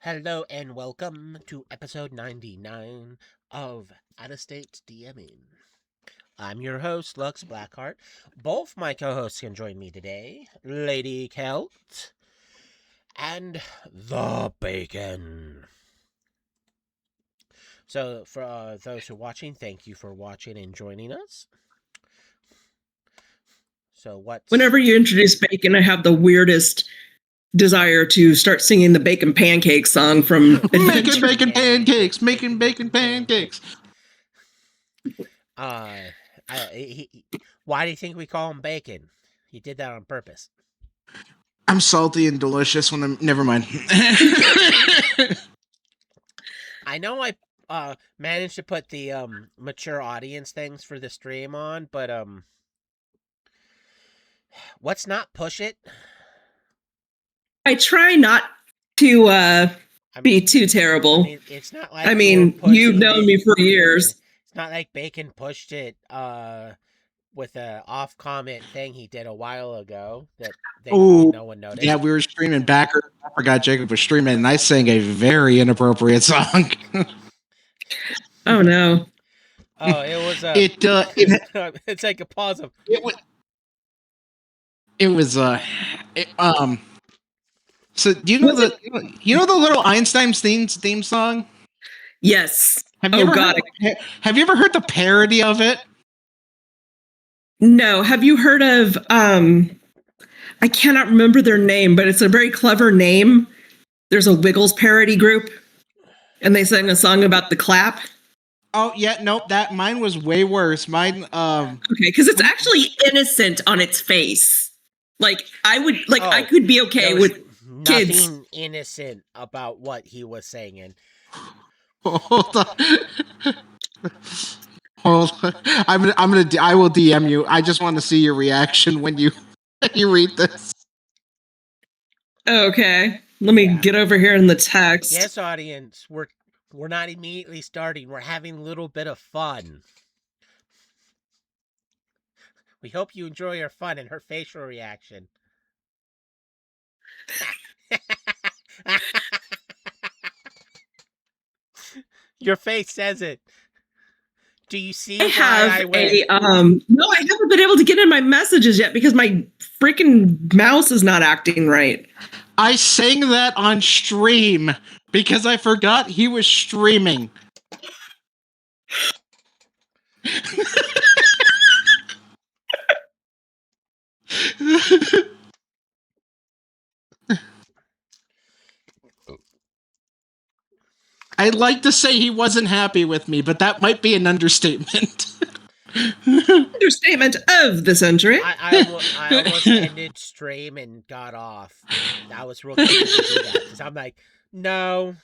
Hello and welcome to episode 99 of Out of State DMing. I'm your host, lluksblackheart. Both my co-hosts can join me today, LadyCelt and the Bacon. So, for those who are watching, thank you for watching and joining us. Whenever you introduce bacon, I have the weirdest desire to start singing the bacon pancake song from Making bacon pancakes, making bacon pancakes. Why do you think we call him Bacon? He did that on purpose. I'm salty and delicious when I'm... Never mind. I know I managed to put the mature audience things for the stream on, but let's not push it. I try not to be too terrible. It's not like you've known me for years. It's not like Bacon pushed it with a off comment thing he did a while ago that no one noticed. Yeah, we were streaming backer. I forgot Jacob was streaming, and I sang a very inappropriate song. Oh no! Oh, it was it's like a pause of So do you know the little Einstein's theme song? Yes. Have you ever heard the parody of it? No. Have you heard of I cannot remember their name, but it's a very clever name. There's a Wiggles parody group, and they sang a song about the clap. Oh yeah, nope. Mine was way worse. Mine okay, because it's actually innocent on its face. Like I could be okay with kids. Nothing innocent about what he was saying. Hold on. Hold on. I will DM you. I just want to see your reaction when you read this. Okay. Let me get over here in the text. Yes, audience, we're not immediately starting. We're having a little bit of fun. We hope you enjoy our fun and her facial reaction. Your face says it. Do you see? No, I haven't been able to get in my messages yet because my freaking mouse is not acting right. I sang that on stream because I forgot he was streaming. I'd like to say he wasn't happy with me, but that might be an understatement. Understatement of the century. I almost ended stream and got off. I was real quick to do that because I'm like, no.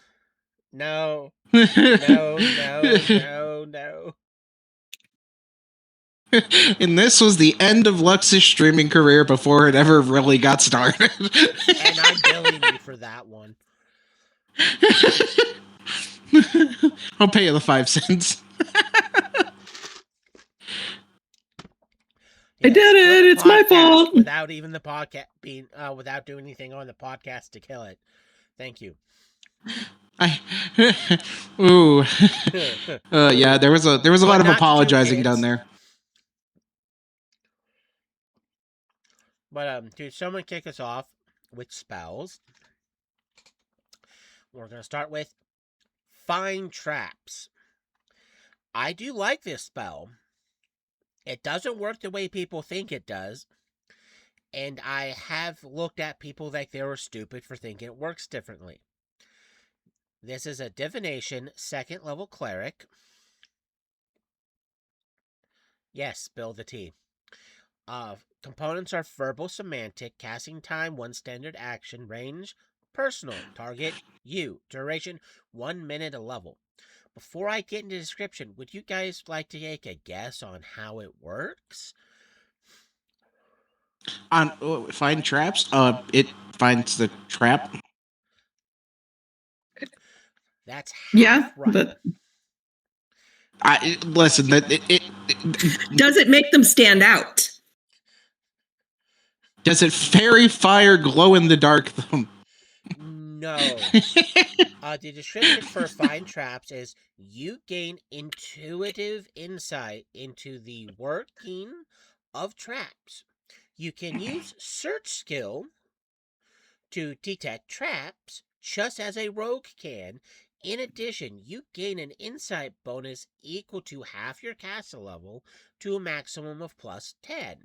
And this was the end of Lux's streaming career before it ever really got started. And I'm billing you for that one. I'll pay you the 5 cents. I did it. It's my fault. Without even the podcast being, without doing anything on the podcast to kill it. Thank you. Yeah, there was a lot of apologizing done there. But dude, someone kick us off with spells. We're gonna start with Find Traps. I do like this spell. It doesn't work the way people think it does. And I have looked at people like they were stupid for thinking it works differently. This is a divination 2nd level cleric. Yes, spill the tea. Components are verbal, semantic, casting time, 1 standard action, range, personal, target, you, duration, 1 minute a level. Before I get into the description, would you guys like to take a guess on how it works? On Find Traps? It finds the trap. That's half right. But listen. Does it make them stand out? Does it fairy fire glow in the dark them? No. The description for Find Traps is you gain intuitive insight into the working of traps. You can use search skill to detect traps, just as a rogue can. In addition, you gain an insight bonus equal to half your castle level to a maximum of plus 10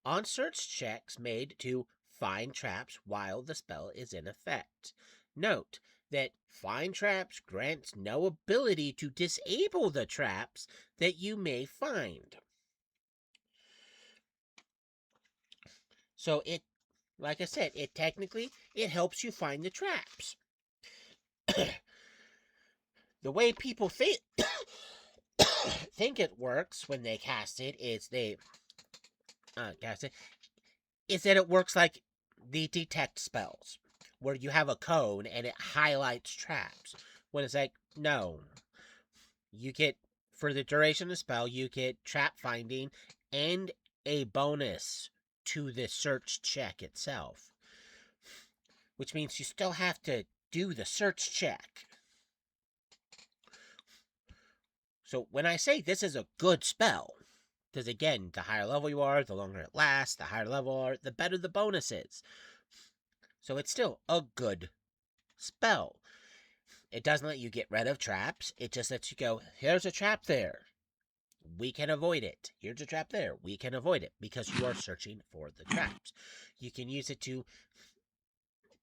on search checks made to find traps while the spell is in effect. Note that Find Traps grants no ability to disable the traps that you may find. So it, like I said, it technically it helps you find the traps. The way people think think it works when they cast it is that it works like the detect spells, where you have a cone and it highlights traps. When it's like, no, you get, for the duration of the spell, you get trap finding and a bonus to the search check itself, which means you still have to do the search check. So when I say this is a good spell, because again, the higher level you are, the longer it lasts, the higher level you are, the better the bonus is. So it's still a good spell. It doesn't let you get rid of traps. It just lets you go, here's a trap there. We can avoid it. Here's a trap there. We can avoid it because you are searching for the traps. You can use it to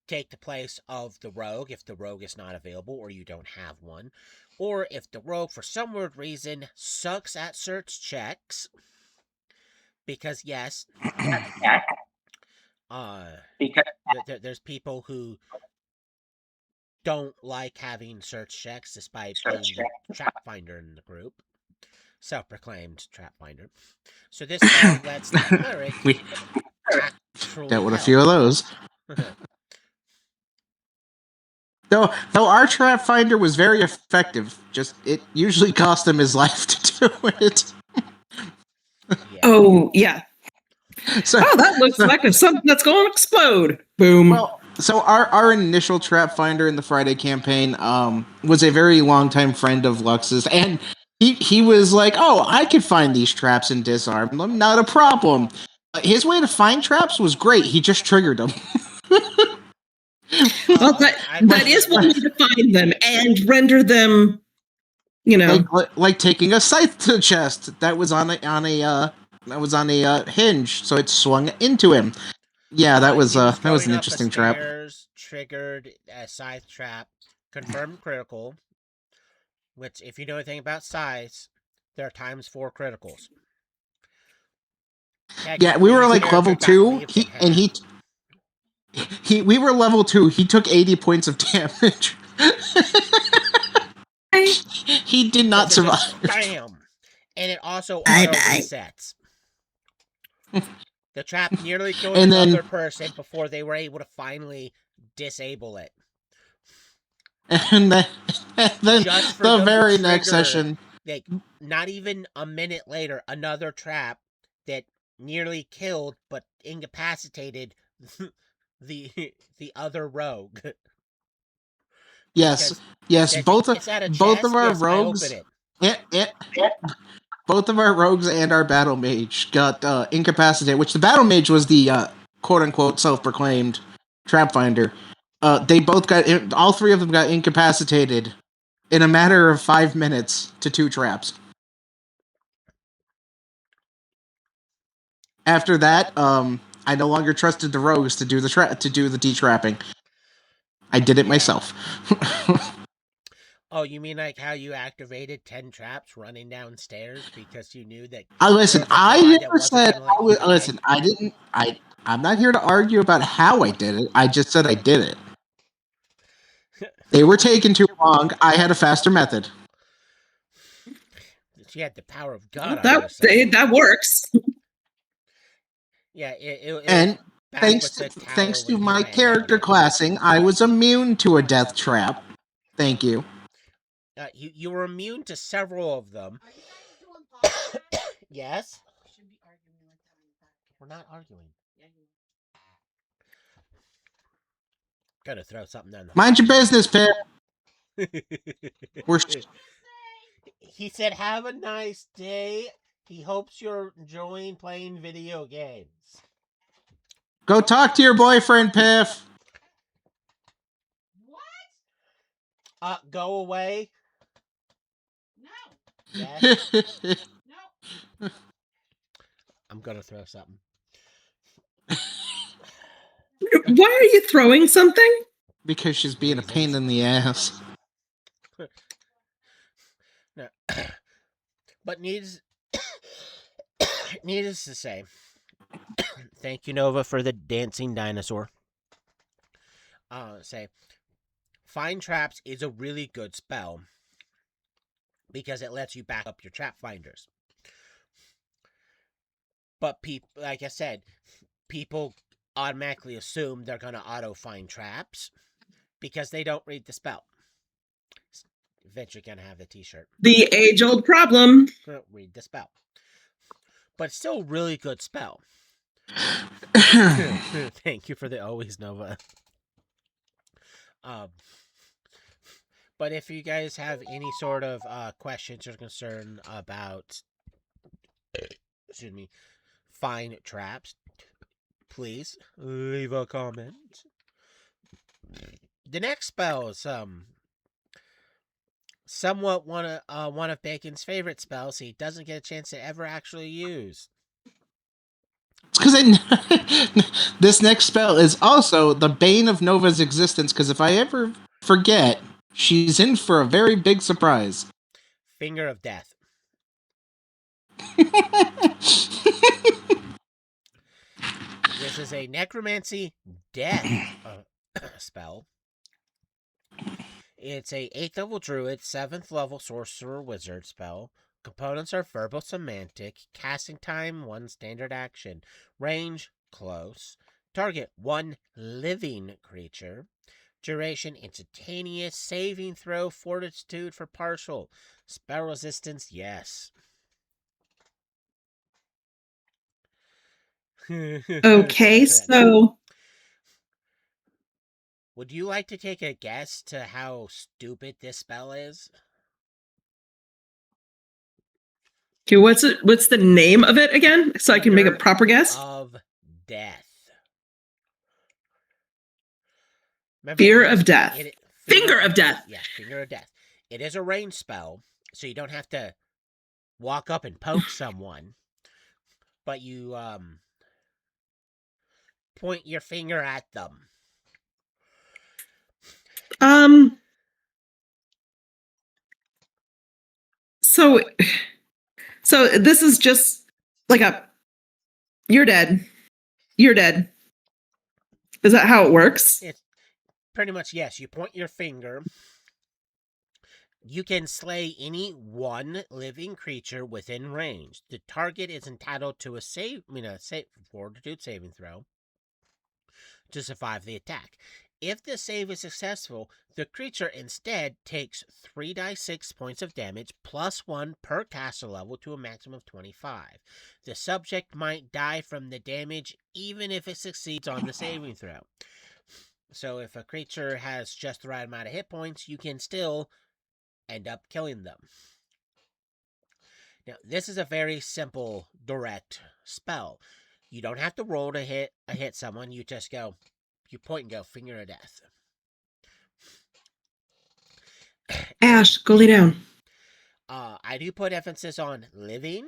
take the place of the rogue if the rogue is not available or you don't have one. Or if the rogue, for some weird reason, sucks at search checks. Because, yes, there's people who don't like having search checks despite being the trap finder in the group. Self-proclaimed trap finder. So this spell lets the cleric We actually dealt with a help. few of those. Though our trap finder was very effective, just it usually cost him his life to do it. Yeah. Oh, yeah. So, Oh, that looks like something that's going to explode. Boom. well, so our initial trap finder in the Friday campaign was a very longtime friend of Lux's, and he was like, "Oh, I could find these traps and disarm them, not a problem." His way to find traps was great. He just triggered them. Well, I've that done is that. one way to find them and render them, like taking a scythe to the chest that was on a hinge, so it swung into him. Yeah, He was that was going an up the interesting trap. stairs, triggered a scythe trap, confirmed critical. Which, if you know anything about scythes, there are times 4 criticals. Yeah, we Technically, were his like character level got 2. leaped in half. We were level 2. He took 80 points of damage. He did not Because it survive. just BAM! And it also I auto die. resets. The trap nearly killed And then another person before they were able to finally disable it. and then, and then Just for the them to very next trigger, session. like, not even a minute later, another trap that nearly killed but incapacitated the other rogue. Yes, Because it yes, says it's at a both of chest. our Yes, I open rogues. it. It both of our rogues and our battle mage got incapacitated, which the battle mage was the quote unquote self proclaimed trap finder. They both got all three of them got incapacitated in a matter of 5 minutes to 2 traps. After that, I no longer trusted the rogues to do the detrapping. I did it Yeah. myself. Oh, you mean like how you activated 10 traps running downstairs because you knew that there Listen, was a I god that never wasn't said going to let you die? listen. I didn't. I'm not here to argue about how I did it. I just said I did it. They were taking too long. I had a faster method. She had the power of God Well, on your side. that works. Yeah, it was And back with the tower thanks to when he my ran down character it. classing, I was immune to a death trap. Thank you. You were immune to several of them. Yes? We're not arguing. Gotta throw something down the Mind your business, Pip. We're He said, "Have a nice day. He hopes you're enjoying playing video games." go talk to your boyfriend, Piff. Go away. No. Yes. No. I'm gonna throw something. Why are you throwing something? Because she's being a pain Reasons. in the ass. No. But needless to say, thank you, Nova, for the dancing dinosaur. Say, Find Traps is a really good spell because it lets you back up your trap finders. But like I said, people automatically assume they're going to auto find traps because they don't read the spell. Eventually going to have the t-shirt. The age-old problem. Read the spell. But it's still a really good spell. Thank you for the always, Nova. But if you guys have any sort of questions or concern about, excuse me, Find Traps, please leave a comment. The next spell is somewhat one of Bacon's favorite spells he doesn't get a chance to ever actually use. It's because this next spell is also the bane of Nova's existence, because if I ever forget, she's in for a very big surprise. Finger of Death. This is a necromancy death spell. It's a 8th level druid, 7th level sorcerer wizard spell. Components are verbal semantic. Casting time 1 standard action. Range close. Target 1 living creature. Duration instantaneous. Saving throw fortitude for partial. Spell resistance yes. Okay, so would you like to take a guess to how stupid this spell is? okay, what's the name of it again? So I can make a proper guess. Of Death. Remember, Fear of Death. Finger of Death. Yeah, Finger of Death. It is a range spell, so you don't have to walk up and poke someone, but you point your finger at them. So this is just like you're dead. You're dead. Is that how it works? It's pretty much, yes. You point your finger. You can slay any one living creature within range. The target is entitled to a fortitude saving throw to survive the attack. If the save is successful, the creature instead takes 3d6 points of damage plus 1 per caster level to a maximum of 25. The subject might die from the damage even if it succeeds on the saving throw. So if a creature has just the right amount of hit points, you can still end up killing them. Now, this is a very simple, direct spell. You don't have to roll to hit someone. You just go, you point and go, Finger of Death. Ash, go lay down. I do put emphasis on living.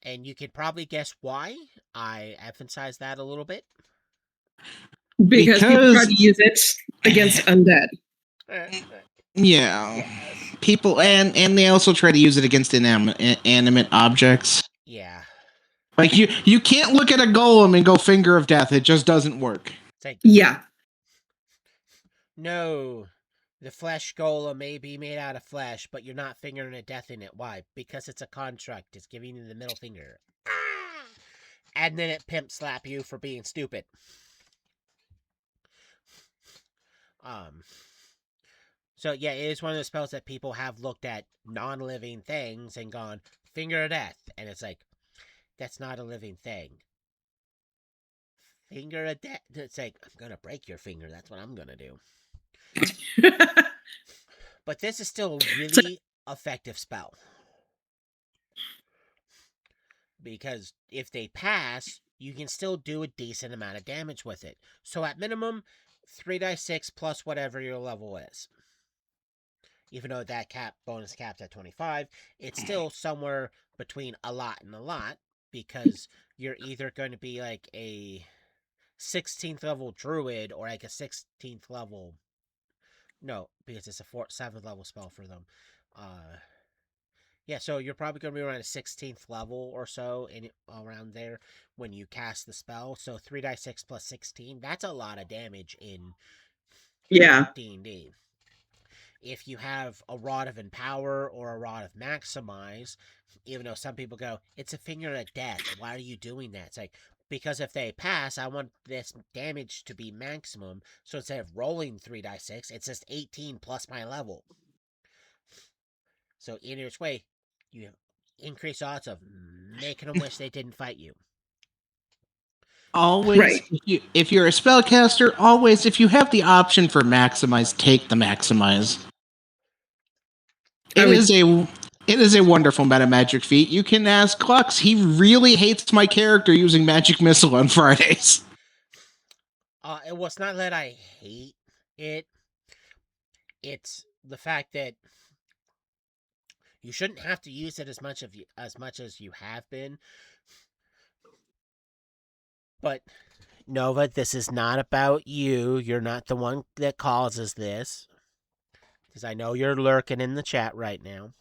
And you could probably guess why I emphasize that a little bit. Because people try to use it against undead. Yeah. Yes. People, and they also try to use it against inanimate objects. Yeah. Like, you can't look at a golem and go Finger of Death. It just doesn't work. It's like, yeah. No, the flesh golem may be made out of flesh, but you're not fingering a death in it. Why? Because it's a construct. It's giving you the middle finger. And then it pimp slap you for being stupid. So yeah, it is one of the spells that people have looked at non-living things and gone, Finger of Death. And it's like, that's not a living thing. finger of death. It's like, I'm going to break your finger. That's what I'm going to do. But this is still a really effective spell. Because if they pass, you can still do a decent amount of damage with it. So at minimum, 3d6 plus whatever your level is. Even though that bonus cap's at 25, it's still somewhere between a lot and a lot, because you're either going to be like a 16th level druid or like a 16th level. No, because it's a 7th level spell for them. Yeah, so you're probably going to be around a 16th level or so, around there when you cast the spell. So 3d6 plus 16, that's a lot of damage in D&D. If you have a Rod of Empower or a Rod of Maximize, even though some people go, it's a finger of death, why are you doing that? It's like, because if they pass, I want this damage to be maximum. So instead of rolling 3d6, it's just 18 plus my level. So in its way, you increase odds of making them wish they didn't fight you. Always, if you're a spellcaster, always, if you have the option for maximize, take the maximize. It is a wonderful meta magic feat. You can ask Klux. He really hates my character using magic missile on Fridays. It was not that I hate it. It's the fact that you shouldn't have to use it as much as you have been. But Nova, this is not about you. You're not the one that causes this. Because I know you're lurking in the chat right now.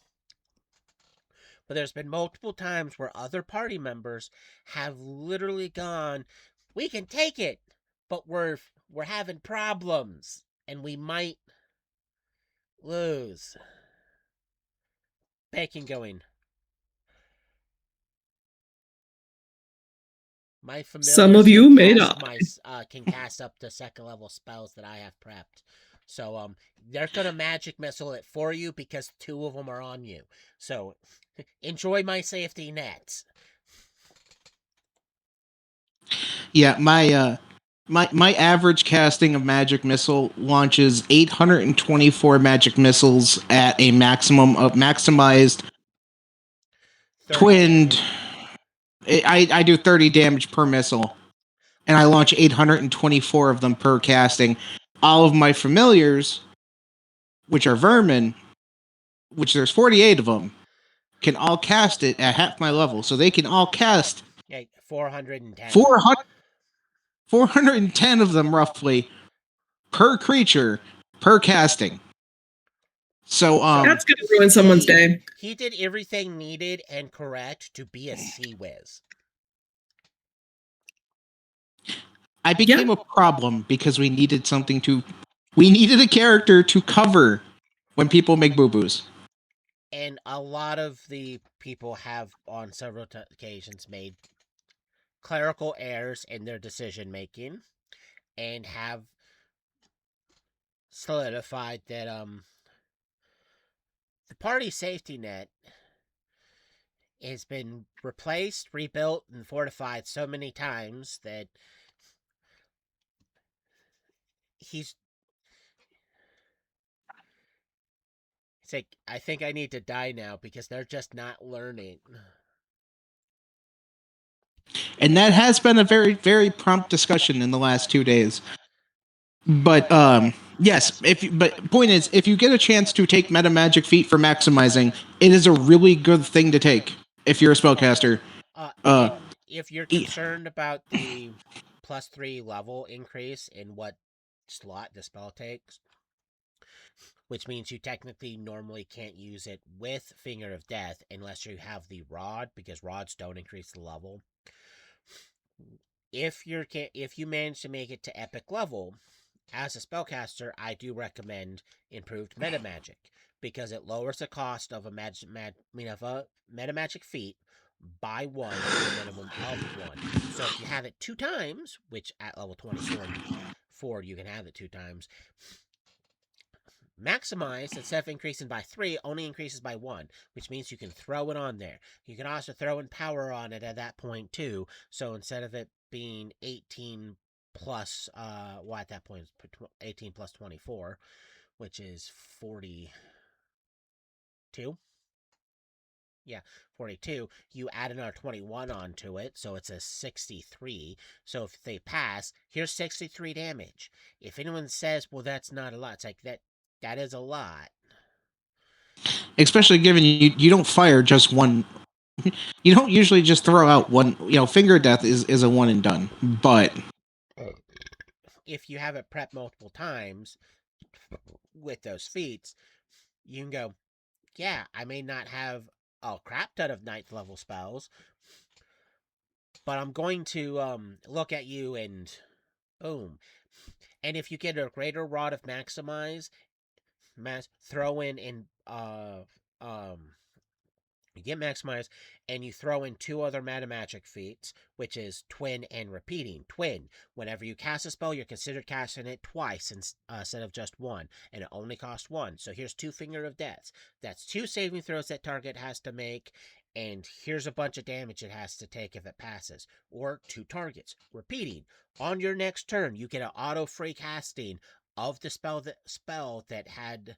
But there's been multiple times where other party members have literally gone, we can take it, but we're having problems, and we might lose. Bacon going. My familiars Some of you may not. Can cast up to second level spells that I have prepped. So they're gonna magic missile it for you because 2 of them are on you. So enjoy my safety nets. Yeah, my average casting of magic missile launches 824 magic missiles at a maximum of maximized twinned. I do 30 damage per missile, and I launch 824 of them per casting. All of my familiars, which are vermin, which there's 48 of them, can all cast it at half my level, so they can all cast 410. 410 of them roughly per creature per casting. So that's gonna ruin someone's day. He did everything needed and correct to be a sea whiz. I became a problem because we needed a character to cover when people make boo-boos. And a lot of the people have on several occasions made clerical errors in their decision making and have solidified that the party safety net has been replaced, rebuilt, and fortified so many times that it's like, I think I need to die now because they're just not learning. And that has been a very, very prompt discussion in the last 2 days. But yes, but point is, if you get a chance to take meta magic feat for maximizing, it is a really good thing to take if you're a spellcaster. And if you're concerned about the +3 level increase in what slot the spell takes, which means you technically normally can't use it with Finger of Death unless you have the rod, because rods don't increase the level. If you manage to make it to epic level, as a spellcaster, I do recommend improved meta magic because it lowers the cost of a meta magic feat by 1 to a minimum of 1. So if you have it 2 times, which at level 24 you can have it 2 times, Maximize, instead of increasing by 3, only increases by 1, which means you can throw it on there. You can also throw in power on it at that point too. So instead of it being 18 plus, well, at that point, it's 18 plus 24, which is 42. Yeah, 42. You add another 21 onto it, so it's a 63. So if they pass, here's 63 damage. If anyone says, well, that's not a lot, it's like, that is a lot. Especially given you don't fire just one. You don't usually just throw out one. Finger of Death is a one and done. But If you have it prepped multiple times with those feats, you can go, yeah, I may not have a crap ton of 9th level spells, but I'm going to look at you and boom. And if you get a greater rod of maximize, throw in you get maximize, and you throw in 2 other meta magic feats, which is twin and repeating. Twin, whenever you cast a spell, you're considered casting it twice instead of just one, and it only costs 1. So here's 2 Finger of Deaths. That's 2 saving throws that target has to make, and here's a bunch of damage it has to take if it passes. Or 2 targets. Repeating, on your next turn, you get an auto free casting of the spell that had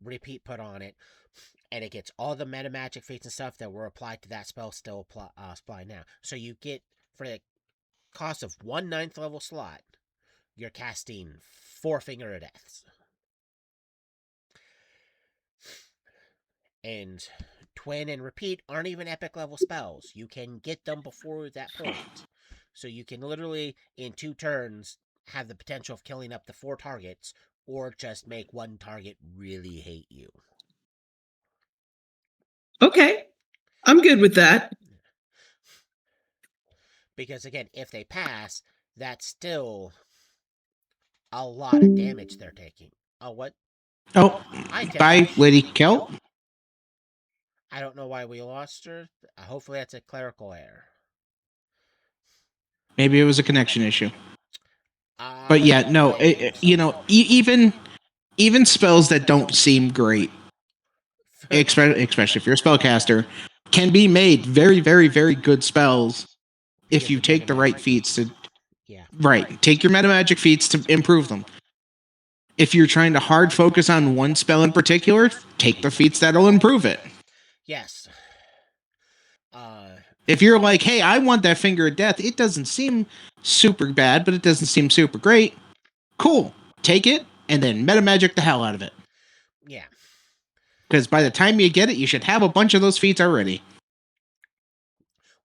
repeat put on it, and it gets all the meta magic feats and stuff that were applied to that spell still apply now. So you get, for the cost of 1 9th level slot, you're casting 4 Finger of Deaths. And twin and repeat aren't even epic level spells. You can get them before that point. So you can literally, in 2 turns, have the potential of killing up to 4 targets, or just make 1 target really hate you. Okay. I'm good with that. Because again, if they pass, that's still a lot of damage they're taking. Oh, what? oh, Hi, bye, Tiffany. LadyCelt. I don't know why we lost her. Hopefully that's a clerical error. Maybe it was a connection issue. But I yeah, no, hope so. even spells that don't seem great, especially if you're a spellcaster, can be made very, very, very good spells if Because you the meta take the right magic feats to. Yeah. Right, take your meta magic feats to improve them. If you're trying to hard focus on one spell in particular, take the feats that'll improve it. Yes. If you're like, hey, I want that Finger of Death, it doesn't seem super bad, but it doesn't seem super great. Cool. Take it, and then meta magic the hell out of it. Yeah. Because by the time you get it, you should have a bunch of those feats already.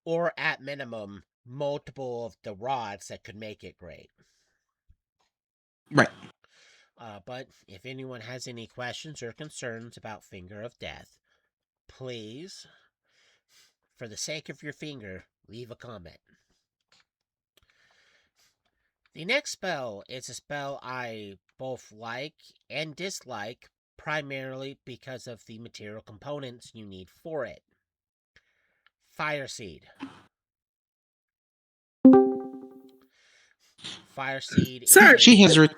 Or at minimum, multiple of the rods that could make it great. Right. But if anyone has any questions or concerns about Finger of Death, please, for the sake of your finger, leave a comment. The next spell is a spell I both like and dislike, primarily because of the material components you need for it. Fire Seed. Fire Seed is Sorry. She has Ariel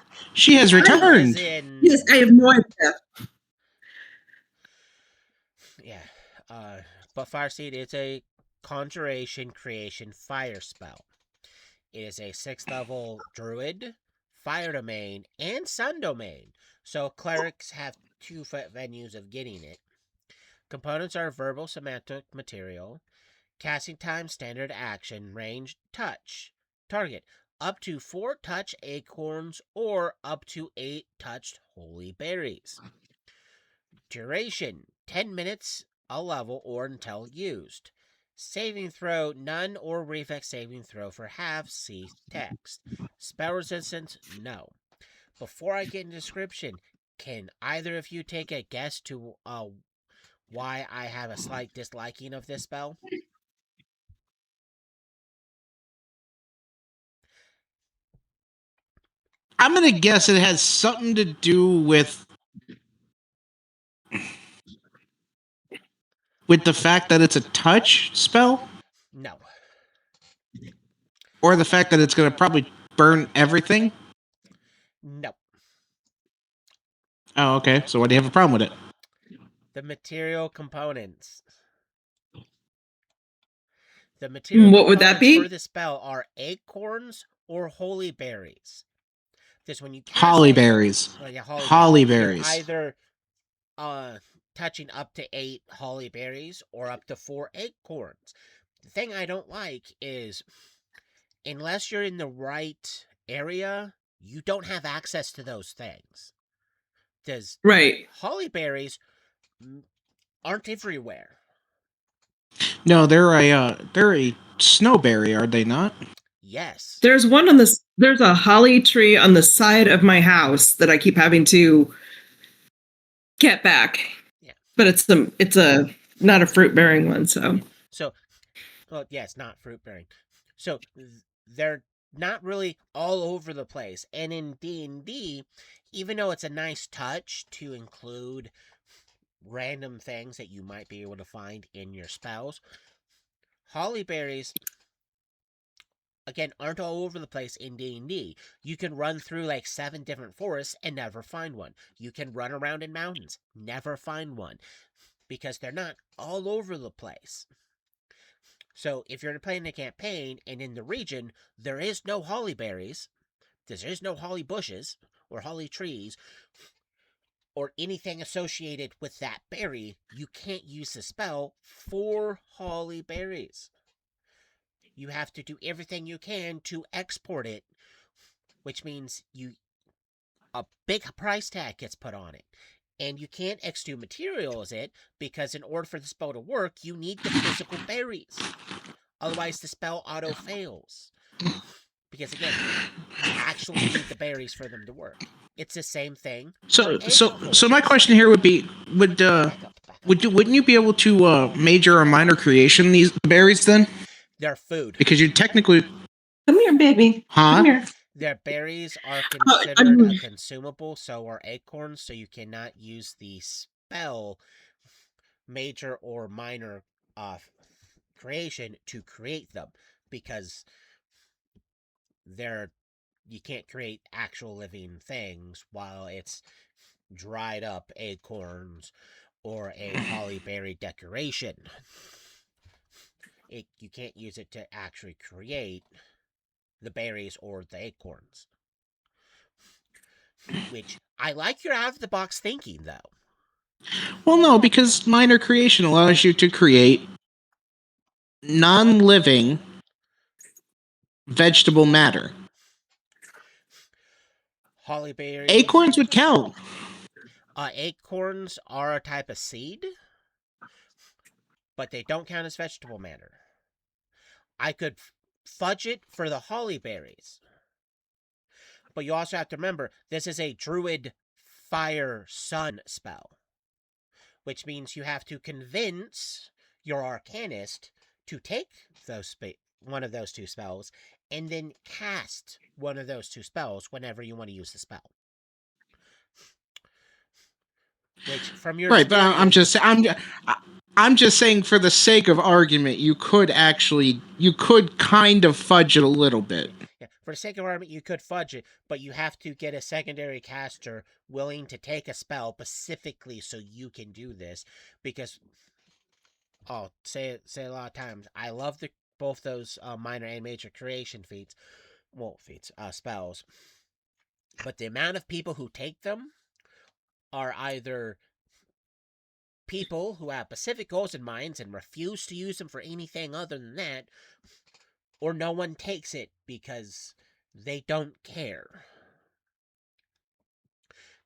is returned. in. Yes, I have no idea. Yeah. But Fire Seed is a conjuration creation fire spell. It is a 6th level druid, fire domain, and sun domain. So clerics have 2 venues of getting it. Components are verbal semantic material, casting time, standard action, range, touch, target, up to 4 touch acorns or up to 8 touched holy berries. Duration 10 minutes a level or until used. Saving throw none or reflex saving throw for half. See text. Spell resistance no. Before I get into description, can either of you take a guess to why I have a slight disliking of this spell? I'm going to guess it has something to do with the fact that it's a touch spell, No. or the fact that it's going to probably burn everything. No. Oh, okay. So why do you have a problem with it? The material components. The material What would that components be? for this spell are acorns or holy berries. Because when you cast Holly berries. yeah, holly Holly berries, you're berries. either touching up to 8 holly berries or up to 4 acorns. The thing I don't like is, unless you're in the right area, you don't have access to those things. Because Right. holly berries aren't everywhere. No, they're a snowberry, are they not? Yes. There's there's a holly tree on the side of my house that I keep having to get back. Yeah. But it's a not a fruit bearing one, so. Yeah. So, well, yeah, it's not fruit bearing. So they're not really all over the place. And in D&D, even though it's a nice touch to include random things that you might be able to find in your spells, holly berries, again, aren't all over the place in D&D. You can run through like 7 different forests and never find one. You can run around in mountains, never find one, because they're not all over the place. So if you're playing a campaign and in the region there is no holly berries, there is no holly bushes or holly trees or anything associated with that berry, you can't use the spell for holly berries. You have to do everything you can to export it, which means a big price tag gets put on it. And you can't exude materials it, because in order for the spell to work, you need the physical berries. Otherwise, the spell auto fails. Because again, you actually need the berries for them to work. It's the same thing. So my question here would be, wouldn't you be able to major or minor creation these berries then? They're food. Because you technically, Come here, baby. huh? Come here. Their berries are considered a consumable, so are acorns, so you cannot use the spell major or minor creation to create them, because you can't create actual living things while it's dried up acorns or a holly berry decoration. You can't use it to actually create the berries or the acorns. Which, I like your out of the box thinking, though. Well, no, because minor creation allows you to create non-living vegetable matter. Holly berries. Acorns would count. Acorns are a type of seed, but they don't count as vegetable matter. I could fudge it for the holly berries. But you also have to remember, this is a druid fire sun spell, which means you have to convince your arcanist to take one of those 2 spells and then cast one of those 2 spells whenever you want to use the spell. Which, from your Right, but experience, I'm just saying, for the sake of argument, you could kind of fudge it a little bit. yeah, for the sake of argument, you could fudge it, but you have to get a secondary caster willing to take a spell specifically so you can do this. Because I'll say it a lot of times, I love both those minor and major creation spells, but the amount of people who take them are either people who have specific goals in mind and refuse to use them for anything other than that, or no one takes it because they don't care.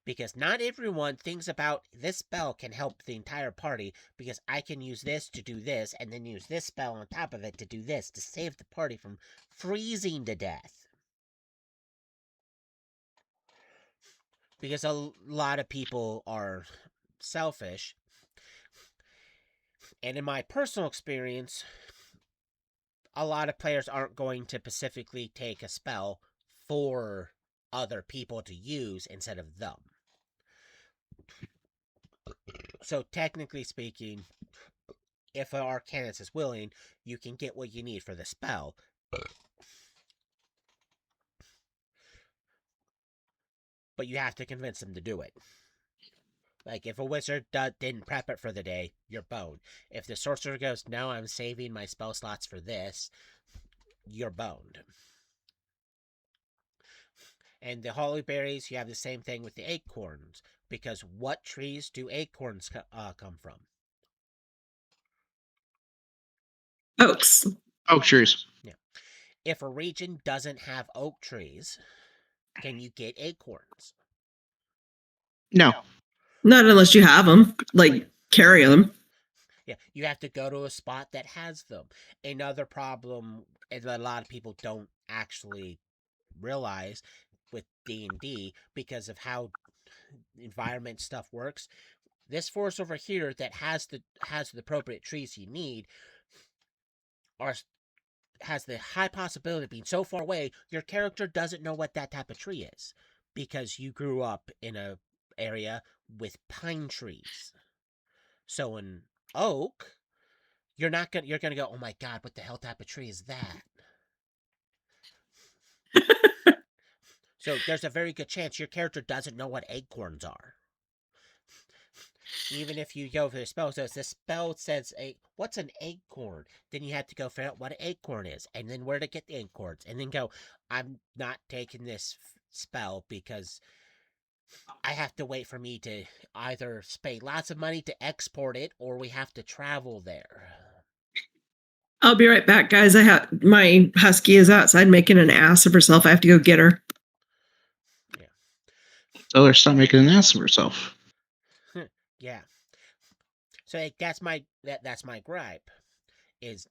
Because not everyone thinks about, this spell can help the entire party, because I can use this to do this, and then use this spell on top of it to do this, to save the party from freezing to death. Because a lot of people are selfish. And in my personal experience, a lot of players aren't going to specifically take a spell for other people to use instead of them. So technically speaking, if an arcanist is willing, you can get what you need for the spell. But you have to convince them to do it. Like, if a wizard didn't prep it for the day, you're boned. If the sorcerer goes, no, I'm saving my spell slots for this, you're boned. And the holly berries, you have the same thing with the acorns, because what trees do acorns come from? Oaks. Oak trees. Yeah. If a region doesn't have oak trees, can you get acorns? No. Not unless you have them, like carry them. Yeah, you have to go to a spot that has them. Another problem that a lot of people don't actually realize with D&D, because of how environment stuff works, this forest over here that has the appropriate trees you need are has the high possibility of being so far away your character doesn't know what that type of tree is, because you grew up in a area with pine trees. So in oak, you're gonna go, oh my god, what the hell type of tree is that? So there's a very good chance your character doesn't know what acorns are. Even if you go for the spell, so the spell says what's an acorn? Then you have to go figure out what an acorn is, and then where to get the acorns, and then go, I'm not taking this spell because I have to wait for me to either pay lots of money to export it, or we have to travel there. I'll be right back, guys. My husky is outside making an ass of herself. I have to go get her. Yeah. Tell her stop making an ass of herself. Yeah. So that's my gripe is,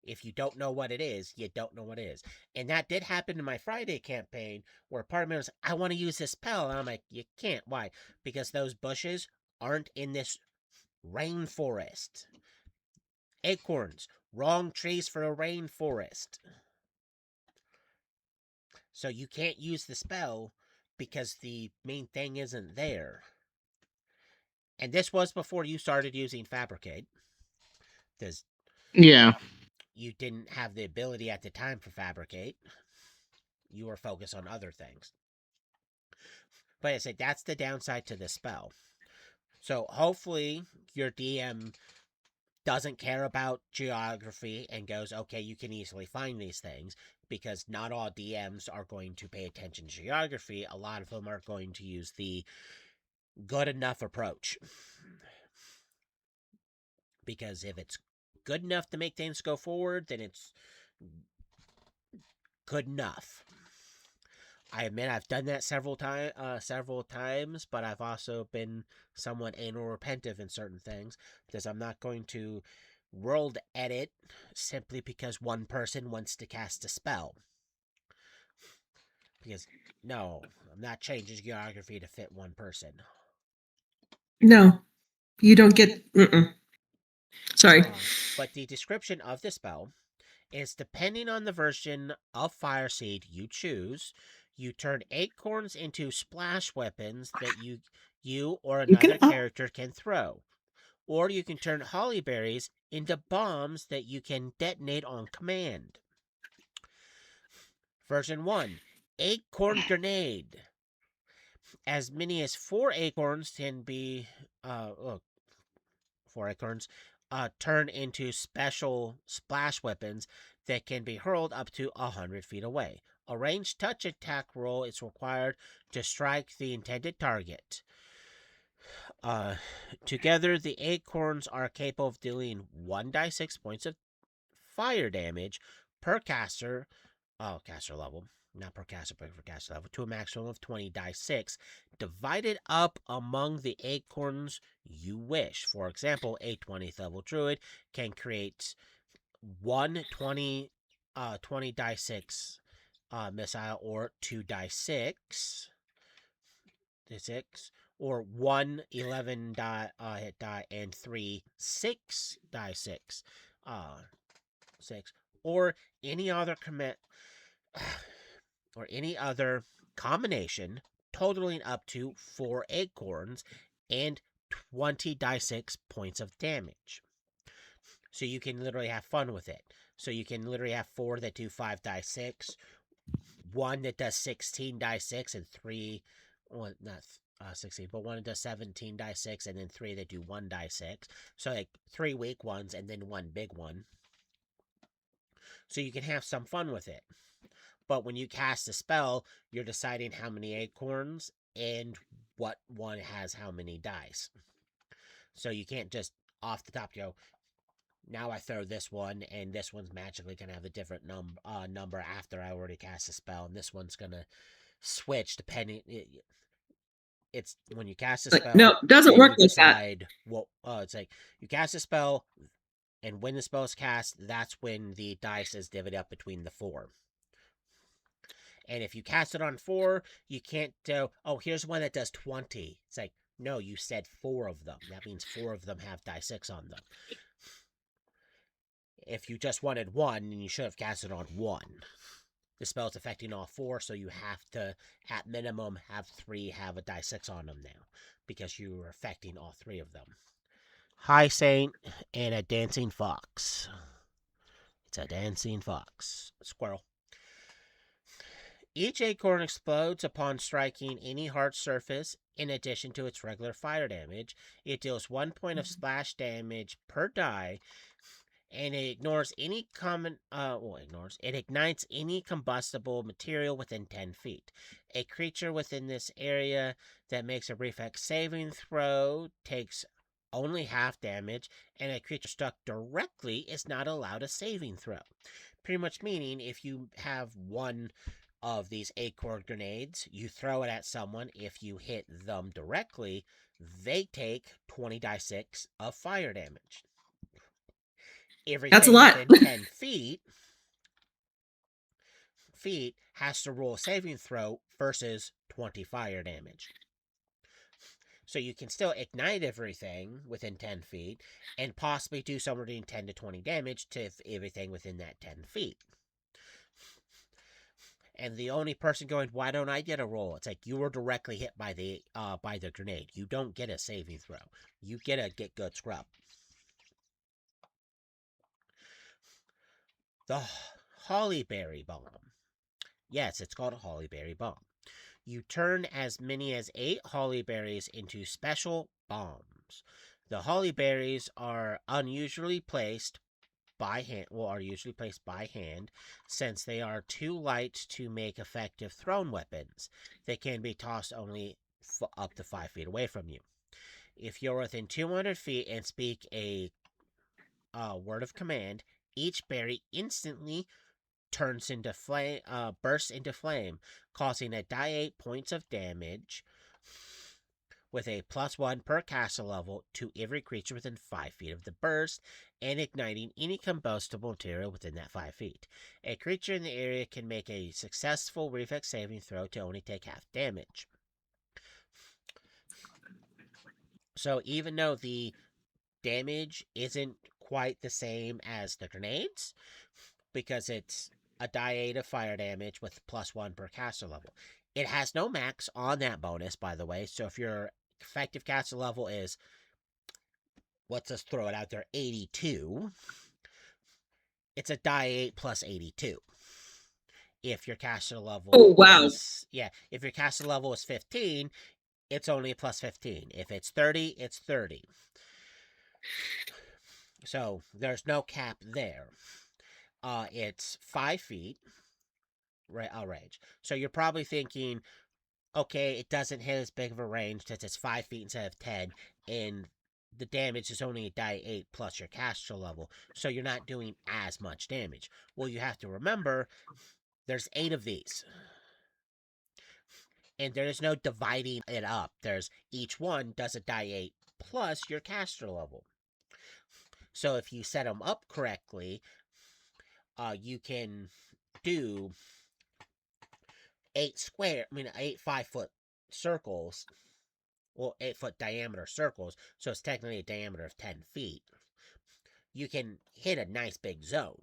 if you don't know what it is, you don't know what it is. And that did happen in my Friday campaign, where part of me was, I want to use this spell. And I'm like, you can't. Why? Because those bushes aren't in this rainforest. Acorns, wrong trees for a rainforest. So you can't use the spell because the main thing isn't there. And this was before you started using Fabricate, because Yeah. you didn't have the ability at the time for Fabricate. You were focused on other things. But I said that's the downside to the spell. So hopefully your DM doesn't care about geography and goes, okay, you can easily find these things, because not all DMs are going to pay attention to geography. A lot of them are going to use the good enough approach. Because if it's good enough to make things go forward, then it's good enough. I admit I've done that several times, but I've also been somewhat anal retentive in certain things, because I'm not going to world edit simply because one person wants to cast a spell. Because no, I'm not changing geography to fit one person. No, you don't get. Sorry. But the description of the spell is, depending on the version of Fire Seed you choose, you turn acorns into splash weapons that you or another character can throw. Or you can turn hollyberries into bombs that you can detonate on command. Version 1, Acorn Grenade. As many as 4 acorns can be, 4 acorns, turn into special splash weapons that can be hurled up to 100 feet away. A ranged touch attack roll is required to strike the intended target. Together, the acorns are capable of dealing 1d6 points of fire damage per caster, caster level, not per caster, but per caster level, to a maximum of 20 die 6, divided up among the acorns you wish. For example, a 20th level druid can create 20 die 6 missile, or 2 die 6 or 1 11 die hit die, and 3 6 die 6 6, or any other or any other combination totaling up to 4 acorns and 20 die 6 points of damage. So you can literally have fun with it. So you can literally have 4 that do 5 die 6, 1 that does 16 die 6, and 3, well, not 16, but 1 that does 17 die 6, and then 3 that do 1 die 6. So like 3 weak ones and then 1 big one. So you can have some fun with it. But when you cast a spell, you're deciding how many acorns and what one has how many dice. So you can't just off the top go, now I throw this one, and this one's magically going to have a different number after I already cast a spell, and this one's going to switch depending. It's when you cast a Like, spell, no, it doesn't then work you like that. decide what. It's like you cast a spell, and when the spell is cast, that's when the dice is divided up between the 4. And if you cast it on 4, you can't do, oh, here's one that does 20. It's like, no, you said 4 of them. That means 4 of them have die 6 on them. If you just wanted 1, then you should have cast it on 1. The spell's affecting all 4, so you have to, at minimum, have 3 have a die 6 on them now, because you are affecting all 3 of them. Hi, Saint, and a dancing fox. It's a dancing fox. Squirrel. Each acorn explodes upon striking any hard surface. In addition to its regular fire damage, it deals 1 point of splash damage per die, and it ignores any it ignites any combustible material within 10 feet. A creature within this area that makes a reflex saving throw takes only half damage, and a creature struck directly is not allowed a saving throw. Pretty much meaning if you have one of these acorn grenades, you throw it at someone. If you hit them directly, they take 20 die 6 of fire damage. That's a Everything lot. within 10 feet has to roll a saving throw versus 20 fire damage. So you can still ignite everything within 10 feet and possibly do somewhere between 10 to 20 damage to everything within that 10 feet. And the only person going, why don't I get a roll? It's like you were directly hit by the grenade. You don't get a saving throw. You get a get good scrub. The Hollyberry Bomb. Yes, it's called a Hollyberry Bomb. You turn as many as 8 hollyberries into special bombs. The hollyberries are usually placed by hand, since they are too light to make effective thrown weapons. They can be tossed only up to 5 feet away from you. If you're within 200 feet and speak a word of command, each berry instantly turns into flame, bursts into flame, causing a die 8 points of damage with a +1 per caster level to every creature within 5 feet of the burst, and igniting any combustible material within that 5 feet. A creature in the area can make a successful reflex saving throw to only take half damage. So even though the damage isn't quite the same as the grenades, because it's a die 8 of fire damage with +1 per caster level. It has no max on that bonus, by the way, so if your effective caster level is, let's just throw it out there, 82, it's a die 8 plus 82. If your caster level if your caster level is 15, it's only a plus 15. If it's 30, it's 30. So there's no cap there. It's 5 feet range. So you're probably thinking, okay, it doesn't hit as big of a range since it's 5 feet instead of 10, and the damage is only a die 8 plus your caster level, so you're not doing as much damage. Well, you have to remember, there's 8 of these. And there is no dividing it up. There's each one does a die 8 plus your caster level. So if you set them up correctly, you can do 8 5-foot circles, 8-foot diameter circles, so it's technically a diameter of 10 feet. You can hit a nice big zone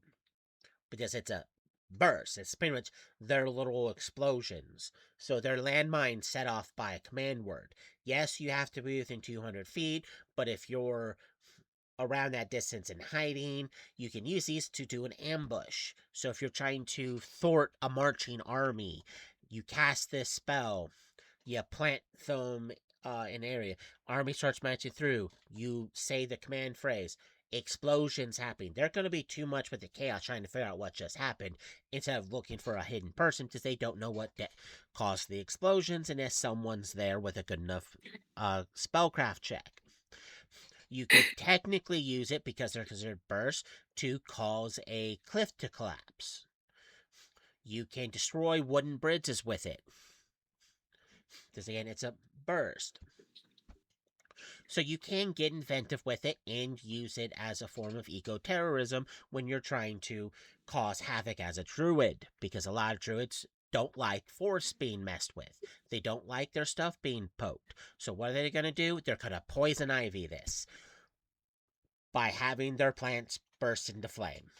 because it's a burst. It's pretty much their little explosions. So they're landmines set off by a command word. Yes, you have to be within 200 feet, but if you're around that distance and hiding, you can use these to do an ambush. So if you're trying to thwart a marching army, you cast this spell, you plant them an area, army starts marching through, you say the command phrase, explosions happening. They're going to be too much with the chaos trying to figure out what just happened instead of looking for a hidden person because they don't know what caused the explosions unless someone's there with a good enough spellcraft check. You could technically use it because they're considered bursts to cause a cliff to collapse. You can destroy wooden bridges with it because again, it's a burst. So you can get inventive with it and use it as a form of eco-terrorism when you're trying to cause havoc as a druid, because a lot of druids don't like forests being messed with. They don't like their stuff being poked. So what are they going to do? They're going to poison ivy this by having their plants burst into flame.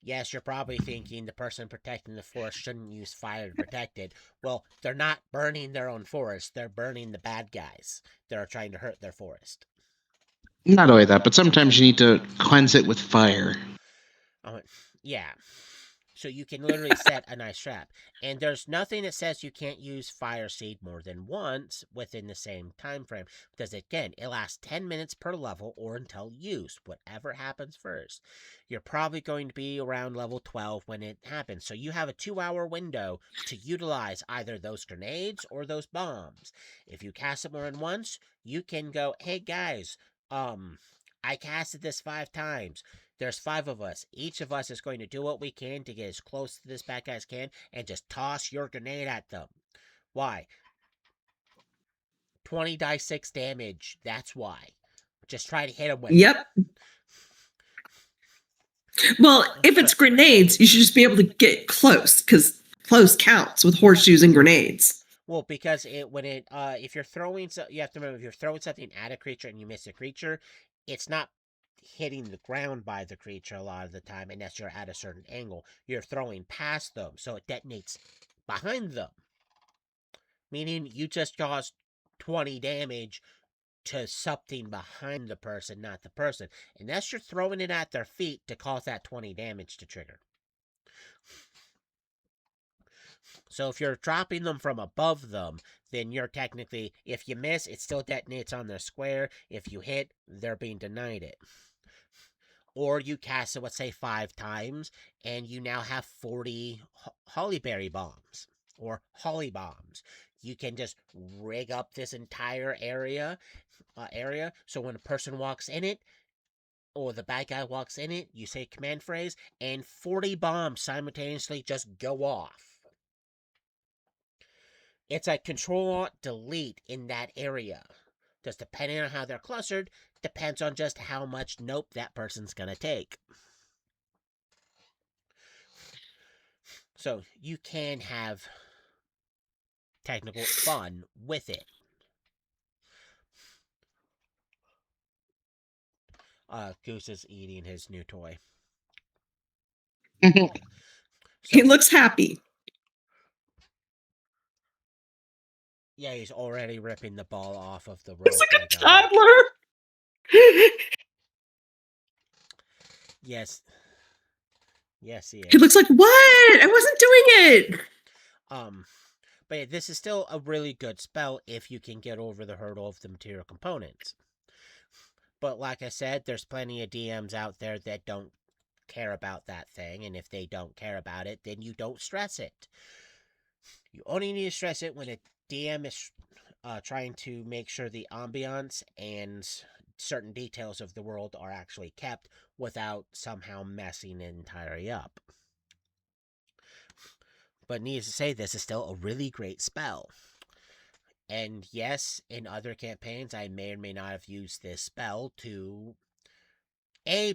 Yes, you're probably thinking the person protecting the forest shouldn't use fire to protect it. Well, they're not burning their own forest. They're burning the bad guys that are trying to hurt their forest. Not only that, but sometimes you need to cleanse it with fire. Yeah. So you can literally set a nice trap. And there's nothing that says you can't use Fire Seed more than once within the same time frame. Because again, it lasts 10 minutes per level or until used, whatever happens first. You're probably going to be around level 12 when it happens. So you have a 2-hour window to utilize either those grenades or those bombs. If you cast it more than once, you can go, hey guys, I casted this 5 times. There's 5 of us. Each of us is going to do what we can to get as close to this bad guy as can and just toss your grenade at them. Why? 20 die 6 damage. That's why. Just try to hit them with Yep. it. Well, if it's grenades, you should just be able to get close because close counts with horseshoes and grenades. Well, because if you're throwing, you have to remember if you're throwing something at a creature and you miss a creature, it's not hitting the ground by the creature a lot of the time unless you're at a certain angle. You're throwing past them, so it detonates behind them. Meaning you just caused 20 damage to something behind the person, not the person. Unless you're throwing it at their feet to cause that 20 damage to trigger. So if you're dropping them from above them, then you're technically, if you miss, it still detonates on their square. If you hit, they're being denied it. Or you cast it, let's say, 5 times, and you now have 40 hollyberry bombs or holly bombs. You can just rig up this entire area. So when a person walks in it, or the bad guy walks in it, you say command phrase, and 40 bombs simultaneously just go off. It's like Control-Alt-Delete in that area. Just depending on how they're clustered, depends on just how much nope that person's going to take. So you can have technical fun with it. Goose is eating his new toy. He looks happy. Yeah, he's already ripping the ball off of the rope. He's like a toddler. Yes. Yes, he is. He looks like, what? I wasn't doing it. But yeah, this is still a really good spell if you can get over the hurdle of the material components. But like I said, there's plenty of DMs out there that don't care about that thing, and if they don't care about it, then you don't stress it. You only need to stress it when a DM is trying to make sure the ambiance and certain details of the world are actually kept without somehow messing it entirely up. But needless to say, this is still a really great spell. And yes, in other campaigns, I may or may not have used this spell to A,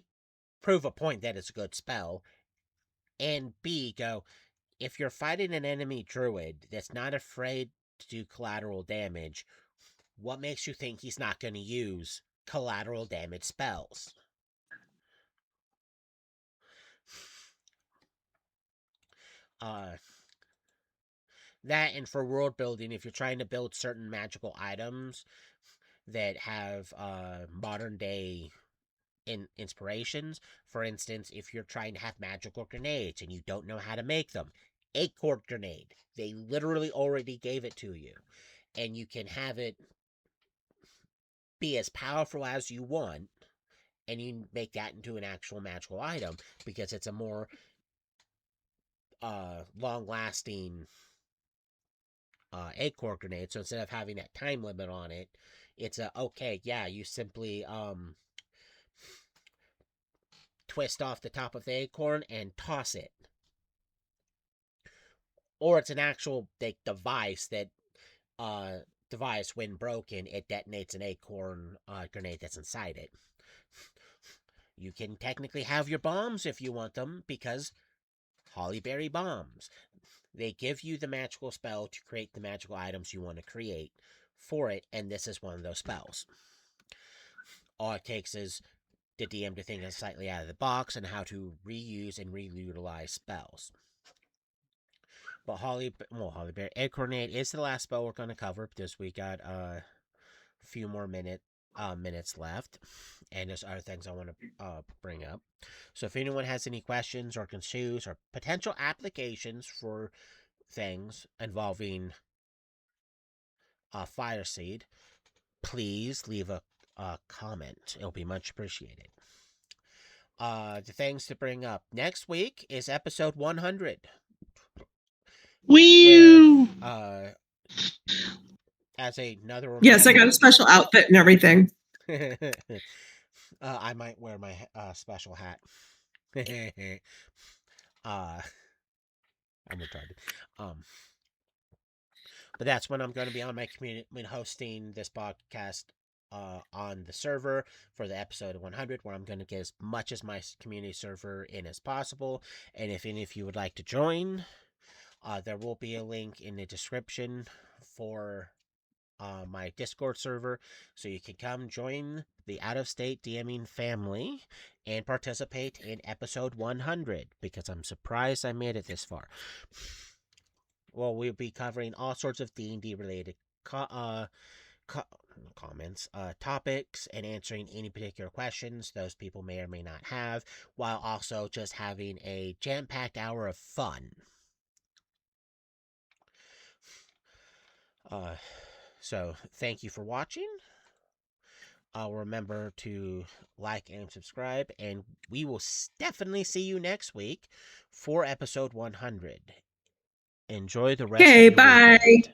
prove a point that it's a good spell, and B, go, if you're fighting an enemy druid that's not afraid to do collateral damage, what makes you think he's not going to use collateral damage spells? That, and for world building, if you're trying to build certain magical items that have modern day inspirations, for instance, if you're trying to have magical grenades and you don't know how to make them, acorn grenade, they literally already gave it to you, and you can have it be as powerful as you want, and you make that into an actual magical item because it's a more long-lasting acorn grenade. So instead of having that time limit on it, it's you simply twist off the top of the acorn and toss it. Or it's an actual device that when broken, it detonates an acorn grenade that's inside it. You can technically have your bombs if you want them, because Hollyberry bombs. They give you the magical spell to create the magical items you want to create for it, and this is one of those spells. All it takes is the DM to think slightly out of the box on how to reuse and reutilize spells. But Hollyberry Acornade is the last spell we're going to cover, because we got a few more minutes left, and there's other things I want to bring up. So if anyone has any questions or concerns or potential applications for things involving Fire Seed, please leave a comment. It'll be much appreciated. The things to bring up next week is episode 100. Woo! Where, as another reminder, Yes, I got a special outfit and everything. I might wear my special hat. I'm retarded. But that's when I'm going to be on my community, when hosting this podcast on the server for the episode 100, where I'm going to get as much as my community server in as possible. And if any of you would like to join, there will be a link in the description for my Discord server, so you can come join the out-of-state DMing family and participate in episode 100, because I'm surprised I made it this far. Well, we'll be covering all sorts of D&D related comments, topics, and answering any particular questions those people may or may not have, while also just having a jam-packed hour of fun. So, thank you for watching. Remember to like and subscribe, and we will definitely see you next week for episode 100. Enjoy the rest of your bye. weekend.